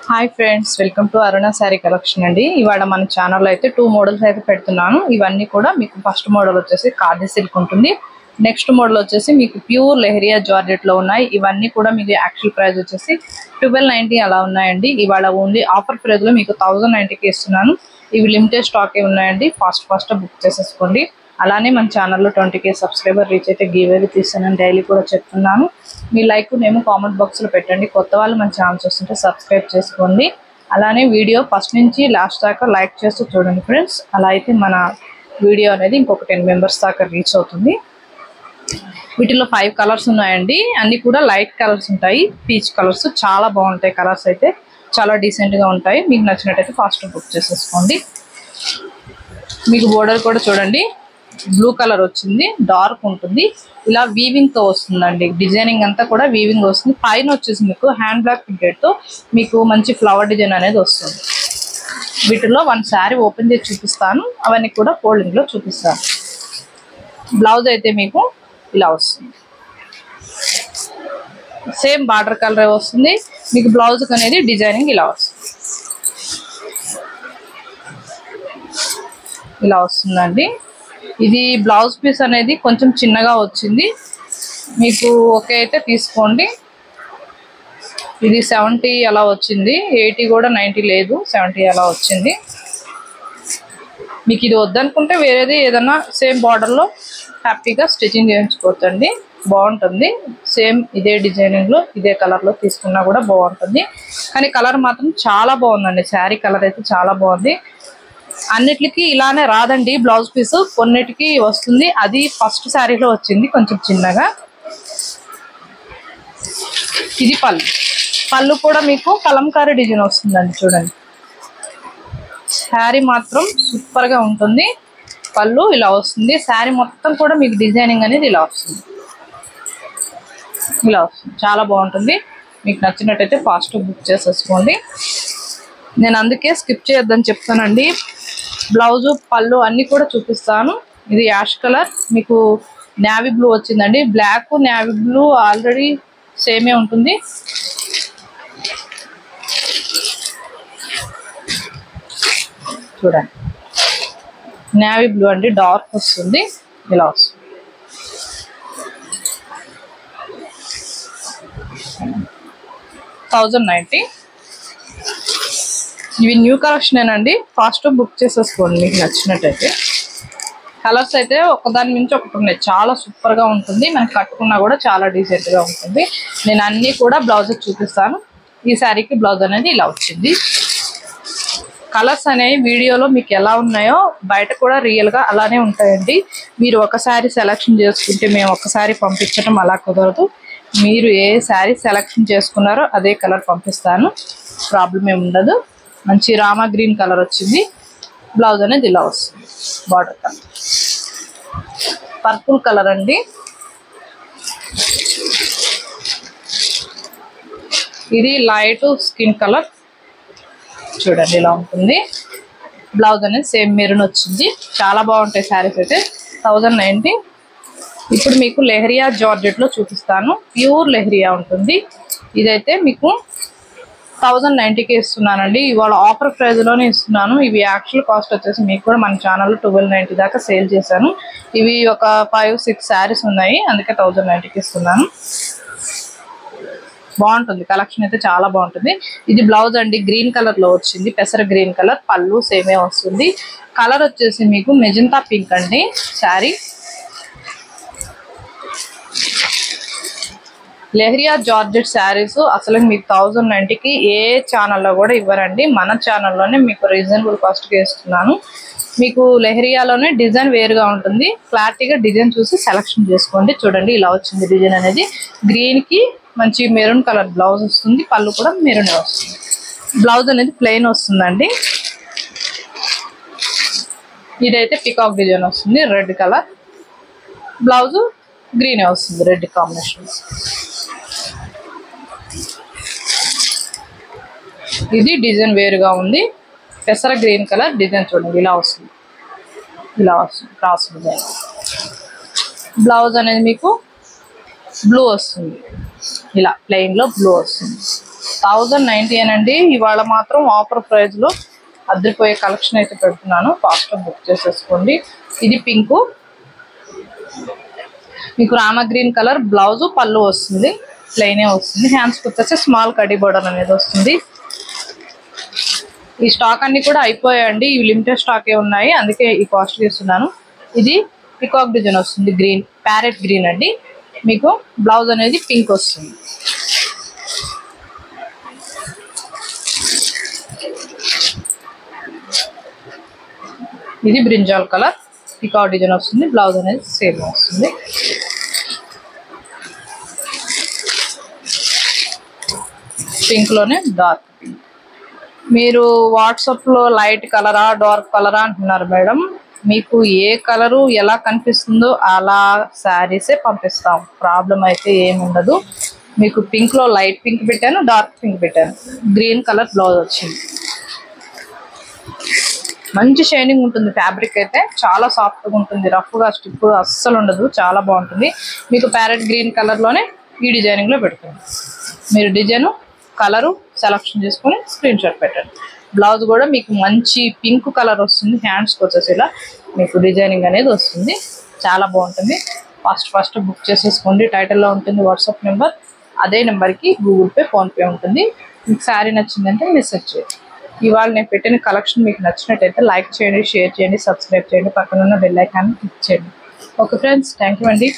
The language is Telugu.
Hi friends, welcome to Aruna sari collection అండి. ఇవాళ మన ఛానల్లో అయితే 2 మోడల్స్ అయితే పెడుతున్నాను. ఇవన్నీ కూడా మీకు ఫస్ట్ మోడల్ వచ్చేసి ఖాదీ సిల్క్ ఉంటుంది. నెక్స్ట్ మోడల్ వచ్చేసి మీకు ప్యూర్ లెహరియా జార్జెట్ లో ఉన్నాయి. ఇవన్నీ కూడా మీకు యాక్చువల్ ప్రైస్ వచ్చేసి 1290 అలా ఉన్నాయండి. ఇవాళ ఓన్లీ ఆఫర్ ప్రైస్ లో మీకు 1090కి ఇస్తున్నాను. ఇవి లిమిటెడ్ స్టాక్ ఏ ఉన్నాయండి. ఫాస్ట్ బుక్ చేసేసుకోండి. అలానే మన ఛానల్లో 20K సబ్స్క్రైబర్ రీచ్ అయితే గివ్ తీస్తానని డైలీ కూడా చెప్తున్నాను. మీ లైక్ నేమో కామెంట్ బాక్స్లో పెట్టండి. కొత్త వాళ్ళు మన ఛానల్ చూస్తుంటే సబ్స్క్రైబ్ చేసుకోండి. అలానే వీడియో ఫస్ట్ నుంచి లాస్ట్ దాకా లైక్ చేస్తూ చూడండి ఫ్రెండ్స్. అలా అయితే మన వీడియో అనేది ఇంకొక 10 మెంబర్స్ దాకా రీచ్ అవుతుంది. వీటిలో 5 కలర్స్ ఉన్నాయండి. అన్ని కూడా లైట్ కలర్స్ ఉంటాయి. పీచ్ కలర్స్ చాలా బాగుంటాయి. కలర్స్ అయితే చాలా డీసెంట్గా ఉంటాయి. మీకు నచ్చినట్టయితే ఫాస్ట్ బుక్ చేసేసుకోండి. మీకు బోర్డర్ కూడా చూడండి, బ్లూ కలర్ వచ్చింది, డార్క్ ఉంటుంది. ఇలా వీవింగ్ తో వస్తుందండి. డిజైనింగ్ అంతా కూడా వీవింగ్ వస్తుంది. పైన వచ్చేసి మీకు హ్యాండ్ బ్లాక్ ప్రింటెడ్ తో మీకు మంచి ఫ్లవర్ డిజైన్ అనేది వస్తుంది. వీటిలో 1 శారీ ఓపెన్ చేసి చూపిస్తాను. అవన్నీ కూడా ఫోల్డింగ్ లో చూపిస్తాను. బ్లౌజ్ అయితే మీకు ఇలా వస్తుంది. సేమ్ బార్డర్ కలర్ వస్తుంది. మీకు బ్లౌజ్ అనేది డిజైనింగ్ ఇలా వస్తుంది. ఇలా వస్తుందండి. ఇది బ్లౌజ్ పీస్ అనేది కొంచెం చిన్నగా వచ్చింది. మీకు ఓకే అయితే తీసుకోండి. ఇది 70 అలా వచ్చింది. 80 కూడా 90 లేదు, 70 అలా వచ్చింది. మీకు ఇది వద్దనుకుంటే వేరేది ఏదన్నా సేమ్ బార్డర్లో హ్యాపీగా స్టిచ్చింగ్ చేయించుకోవచ్చండి. బాగుంటుంది. సేమ్ ఇదే డిజైనింగ్లో ఇదే కలర్లో తీసుకున్నా కూడా బాగుంటుంది. కానీ కలర్ మాత్రం చాలా బాగుందండి. శారీ కలర్ అయితే చాలా బాగుంది. అన్నిటికి ఇలానే రాదండి బ్లౌజ్ పీస్, కొన్నిటికి వస్తుంది. అది ఫస్ట్ శారీలో వచ్చింది కొంచెం చిన్నగా. ఇది పళ్ళు కూడా మీకు కలంకారీ డిజైన్ వస్తుందండి. చూడండి, శారీ మాత్రం సూపర్ గా ఉంటుంది. పళ్ళు ఇలా వస్తుంది. శారీ మొత్తం కూడా మీకు డిజైనింగ్ అనేది ఇలా వస్తుంది. చాలా బాగుంటుంది. మీకు నచ్చినట్టయితే ఫాస్ట్ బుక్ చేసేసుకోండి. నేను అందుకే స్కిప్ చేయొద్దని చెప్తానండి. బ్లౌజు పళ్ళు అన్ని కూడా చూపిస్తాను. ఇది యాష్ కలర్, మీకు నేవీ బ్లూ వచ్చిందండి. బ్లాక్ నేవీ బ్లూ ఆల్రెడీ సేమే ఉంటుంది. చూడండి, నేవీ బ్లూ అండి, డార్క్ వస్తుంది. ఇలా వస్తుంది. $1090. ఇవి న్యూ కలెక్షన్ అండి. ఫాస్ట్ బుక్ చేసేసుకోండి మీకు నచ్చినట్టయితే. కలర్స్ అయితే ఒకదాని నుంచి ఒకటి ఉన్నాయి. చాలా సూపర్ గా ఉంటుంది. మనకి కట్టుకున్నా కూడా చాలా డీసెంట్ గా ఉంటుంది. నేను అన్ని కూడా బ్లౌజ్ చూపిస్తాను. ఈ శారీకి బ్లౌజ్ అనేది ఇలా వచ్చింది. కలర్స్ అనేవి వీడియోలో మీకు ఎలా ఉన్నాయో బయట కూడా రియల్ గా అలానే ఉంటాయండి. మీరు ఒక శారీ సెలెక్షన్ చేసుకుంటే మేము ఒకసారి పంపించడం అలా కుదరదు. మీరు ఏ శారీ సెలెక్షన్ చేసుకున్నారో అదే కలర్ పంపిస్తాను. ప్రాబ్లం ఏమి ఉండదు. మంచి రామా గ్రీన్ కలర్ వచ్చింది. బ్లౌజ్ అనేది ఇలా వస్తుంది. బార్డర్ కలర్ పర్పుల్ కలర్ అండి. ఇది లైట్ స్కిన్ కలర్. చూడండి ఇలా ఉంటుంది. బ్లౌజ్ అనేది సేమ్ మెరూన్ వచ్చింది. చాలా బాగుంటాయి శారీస్ అయితే. 1090. ఇప్పుడు మీకు లెహరియా జార్జెట్ లో చూపిస్తాను. ప్యూర్ లెహరియా ఉంటుంది. ఇదైతే మీకు 1090కి ఇస్తున్నానండి. ఇవాళ ఆఫర్ ప్రైస్ లోనే ఇస్తున్నాను. ఇవి యాక్చువల్ కాస్ట్ వచ్చేసి మీకు కూడా మన ఛానల్లో 1290 దాకా సేల్ చేశాను. ఇవి ఒక 5-6 శారీస్ ఉన్నాయి, అందుకే 1090కి ఇస్తున్నాను. బాగుంటుంది. కలెక్షన్ అయితే చాలా బాగుంటుంది. ఇది బ్లౌజ్ అండి, గ్రీన్ కలర్ లో వచ్చింది. పెసర గ్రీన్ కలర్. పళ్ళు సేమే వస్తుంది. కలర్ వచ్చేసి మీకు మెజంతా పింక్ అండి. శారీ లెహరియా జార్జెట్ శారీస్ అసలు మీకు 1090కి ఏ ఛానల్లో కూడా ఇవ్వరండి. మన ఛానల్లోనే మీకు రీజనబుల్ కాస్ట్కి ఇస్తున్నాను. మీకు లెహరియాలోనే డిజైన్ వేరుగా ఉంటుంది. క్లారిటీగా డిజైన్ చూసి సెలెక్షన్ చేసుకోండి. చూడండి ఇలా వచ్చింది డిజైన్ అనేది. గ్రీన్కి మంచి మెరూన్ కలర్ బ్లౌజ్ వస్తుంది. పళ్ళు కూడా మెరూన్ వస్తుంది. బ్లౌజ్ అనేది ప్లెయిన్ వస్తుందండి. ఇదైతే పికాక్ డిజైన్ వస్తుంది. రెడ్ కలర్ బ్లౌజ్, గ్రీన్ వస్తుంది. Red combination. ఇది డిజైన్ వేరుగా ఉంది. పెసర గ్రీన్ కలర్ డిజైన్ చూడండి ఇలా వస్తుంది. Cross design. బ్లౌజ్ అనేది మీకు బ్లూ వస్తుంది. ఇలా ప్లెయిన్ లో బ్లూ వస్తుంది. 1090 అండి. ఇవాళ మాత్రం ఆఫర్ ప్రైస్ లో అద్దరిపోయే కలెక్షన్ అయితే పెడుతున్నాను. ఫాస్ట్ బుక్ చేసేసుకోండి. ఇది పింక్, మీకు రామా గ్రీన్ కలర్ బ్లౌజ్, పళ్ళు వస్తుంది, ప్లెయినే వస్తుంది. హ్యాండ్స్ వచ్చేసి స్మాల్ కడ్డీ బోర్డర్ అనేది వస్తుంది. ఈ స్టాక్ అన్ని కూడా అయిపోయాయండి. ఇవి లిమిటెడ్ స్టాకే ఉన్నాయి, అందుకే ఈ కాస్ట్ ఇస్తున్నాను. ఇది పికాక్ డిజైన్ వస్తుంది, గ్రీన్ ప్యారెట్ గ్రీన్ అండి. మీకు బ్లౌజ్ అనేది పింక్ వస్తుంది. ఇది బ్రింజాల్ కలర్ పికాక్ డిజైన్ వస్తుంది, బ్లౌజ్ అనేది సేమ్ వస్తుంది. పింక్ లోనే డార్క్ పింక్. మీరు వాట్సాప్ లో లైట్ కలరా డార్క్ కలరా అంటున్నారు మేడం. మీకు ఏ కలరు ఎలా కనిపిస్తుందో అలా శారీసే పంపిస్తాం, ప్రాబ్లం అయితే ఏముండదు. మీకు పింక్ లో లైట్ పింక్ పెట్టాను, డార్క్ పింక్ పెట్టాను, గ్రీన్ కలర్ బ్లౌజ్ వచ్చింది. మంచి షైనింగ్ ఉంటుంది, ఫ్యాబ్రిక్ అయితే చాలా సాఫ్ట్గా ఉంటుంది, రఫ్గా స్టిప్ అస్సలు ఉండదు, చాలా బాగుంటుంది. మీకు ప్యారెట్ గ్రీన్ కలర్లోనే ఈ డిజైనింగ్లో పెడుతుంది. మీరు డిజైన్ కలరు సెలెక్షన్ చేసుకొని స్క్రీన్ షాట్ పెట్టండి. బ్లౌజ్ కూడా మీకు మంచి పింక్ కలర్ వస్తుంది. హ్యాండ్స్కి వచ్చేసి ఇలా మీకు డిజైనింగ్ అనేది వస్తుంది, చాలా బాగుంటుంది. ఫస్ట్ బుక్ చేసేసుకోండి. టైటిల్లో ఉంటుంది వాట్సాప్ నెంబర్, అదే నెంబర్కి గూగుల్ పే, ఫోన్పే ఉంటుంది. మీకు శారీ నచ్చిందంటే మెసేజ్ చేయండి. ఇవాళ నేను పెట్టిన కలెక్షన్ మీకు నచ్చినట్టయితే లైక్ చేయండి, షేర్ చేయండి, సబ్స్క్రైబ్ చేయండి, పక్కన ఉన్న బెల్ ఐకాన్ క్లిక్ చేయండి. ఓకే ఫ్రెండ్స్, థ్యాంక్ యూ అండి.